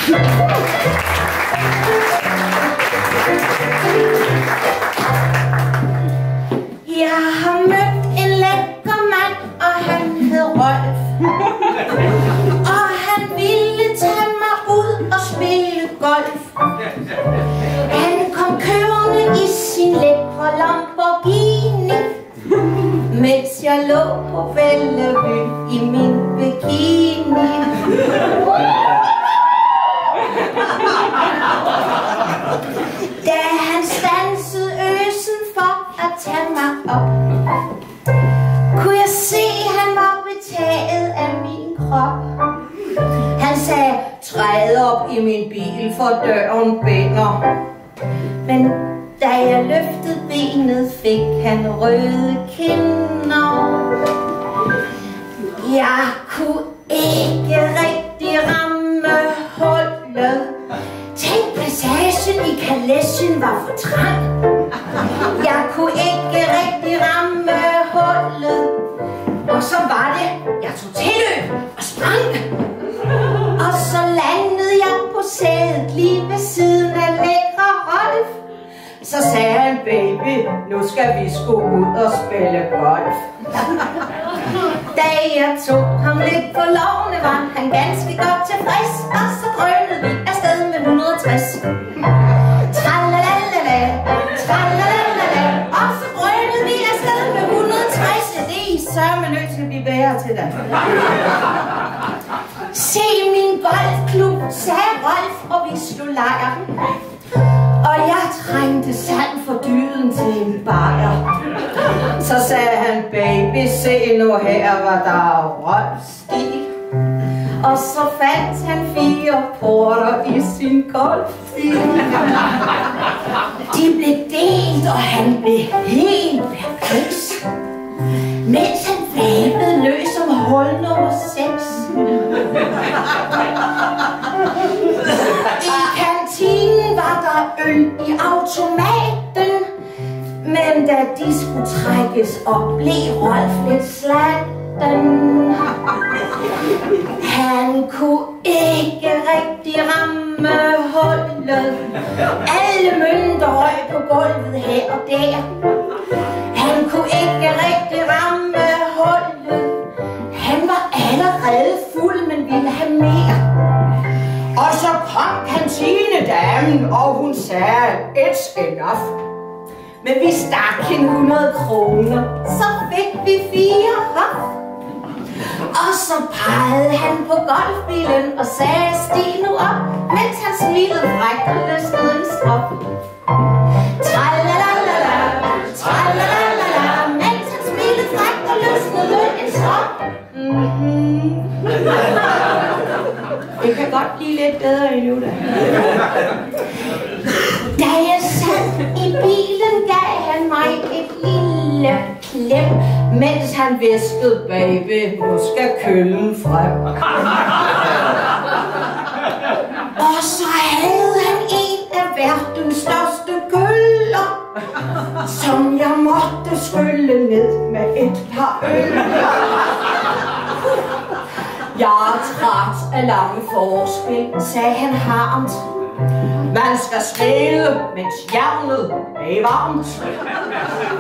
Jeg har mødt en lækker mand, og han hed Rolf. Og han ville tage mig ud og spille golf. Han kom kørende i sin lækre Lamborghini, mens jeg lå på Bellevue i min bikini. Da han standsede øsen for at tage mig op, kunne jeg se, at han var betaget af min krop. Han sagde, træd op i min bil, for døren binder. Men da jeg løftede benet, fik han røde kinder. Jeg kunne ikke rigtig ramme hullet. Tænk, passagen i kalechen var for trang. Jeg kunne ikke rigtig ramme hullet. Og så var det, jeg tog tilløb og sprang. Og så landede jeg på sædet lige ved siden af lækre Rolf. Så sagde han, baby, nu skal vi sgu ud og spille golf. Da jeg tog ham lidt på lovene, var han ganske godt tilfreds. Og så drønede vi afsted med 160. Tralalala, tralalala. Og så drønede vi afsted med 160. Det er I sørme nødt til at blive bedre til dig. Se min golfklub, sagde Rolf, og vi slog lejr. Og jeg trængte sand for dyden til en bajer. Så sagde han, baby, se nu her, hvad der er Rolf-stil. Og så fandt han 4 porter i sin golfstil. De blev delt, og han blev helt perpleks, mens han flabede løs om hul nummer 6. I kantinen var der øl i automaten, men da de skulle trækkes op, blev Rolf lidt slatten. Han kunne ikke rigtig ramme hullet. Alle mønter røg på gulvet her og der. Han kunne ikke rigtig ramme hullet. Han var allerede fuld, men ville have mere. Og så kom kantinedamen, og hun sagde, it's enough. Men vi stak hende 100 kroner, så fik vi 4 hop. Og så pegede han på golfbilen og sagde, stig nu op, mens han smilede frækt og løsnede en strop. Tralalala, tralalala, mens han smilede frækt og løsnede en strop. Det kan godt blive lidt bedre endnu da. Da jeg sad i bilen, gav han mig et lille klem, mens han viskede, baby, nu skal køllen frem. Og så havde han en af verdens største køller, som jeg måtte skylle ned med et par øl. Jeg er træt af lange forspil, sagde han harmt. Man skal spille, mens jernet er varmt.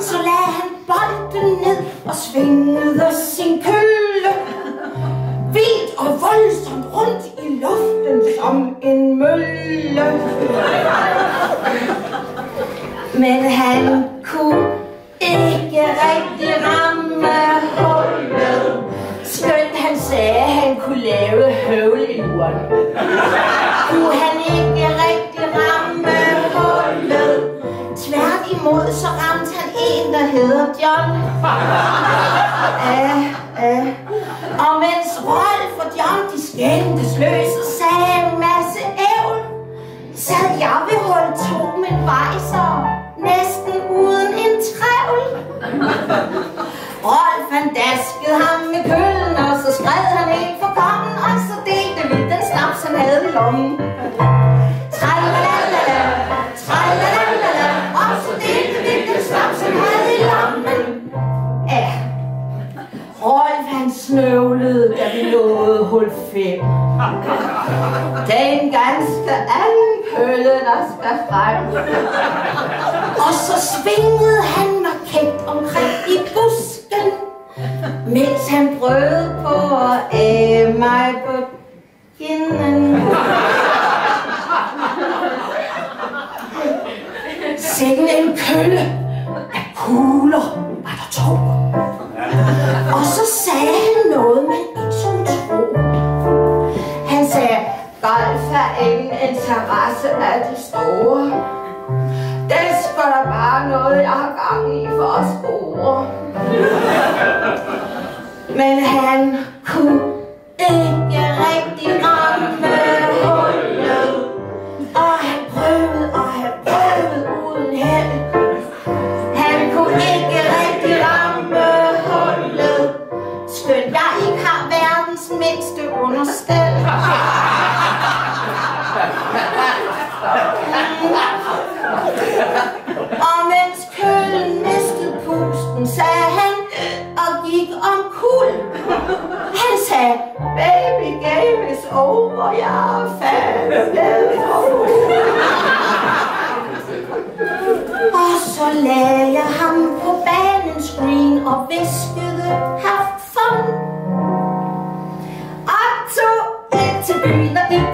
Så lagde han bolden ned og svingede sin kølle, vildt og voldsomt rundt i luften som en mølle. Men han kunne ikke rigtig ramme hullet, skønt han sagde, at han kunne lave høvl i uren. Kunne han ikke rigtig ramme hullet. Tværtimod så ramte han en, der hedder John. Og mens Rolf og John de skændtes løs og sagde en masse ævl, sad jeg ved hul 2 med vejser, næsten uden en trævl. Rolf han daskede ham med køllen, og så skred han ind for kongen, og så delte vi den snaps han havde i lommen. Tralalala, tralalala, og så delte vi den snaps han havde i lommen. Rolf han snøvlede, da vi nåede hul 5. Den ganske anden kølle, der skal frem. Og så svingede han markant omkring i busken, mens han prøvede på at æge mig på kinden. Sikken en kølle af kugler var der 2. Og så sagde han noget, man ikke skulle tro. Han sagde, golf er ingen interesse af det store. Det er sgu da bare noget, jeg har gang i for at score. Men han kunne ikke rigtig ramme hullet. Og han prøvede uden held. Han kunne ikke rigtig ramme hullet. Skønt jeg ikke har verdens mindste understel. Og mens køllen mistede pusten, sagde han og gik omkuld. Han sagde, baby game is over, jeg er faldet for. Og så lagde jeg ham på banens green og viskede, have fun. Og tog ind til byen og gik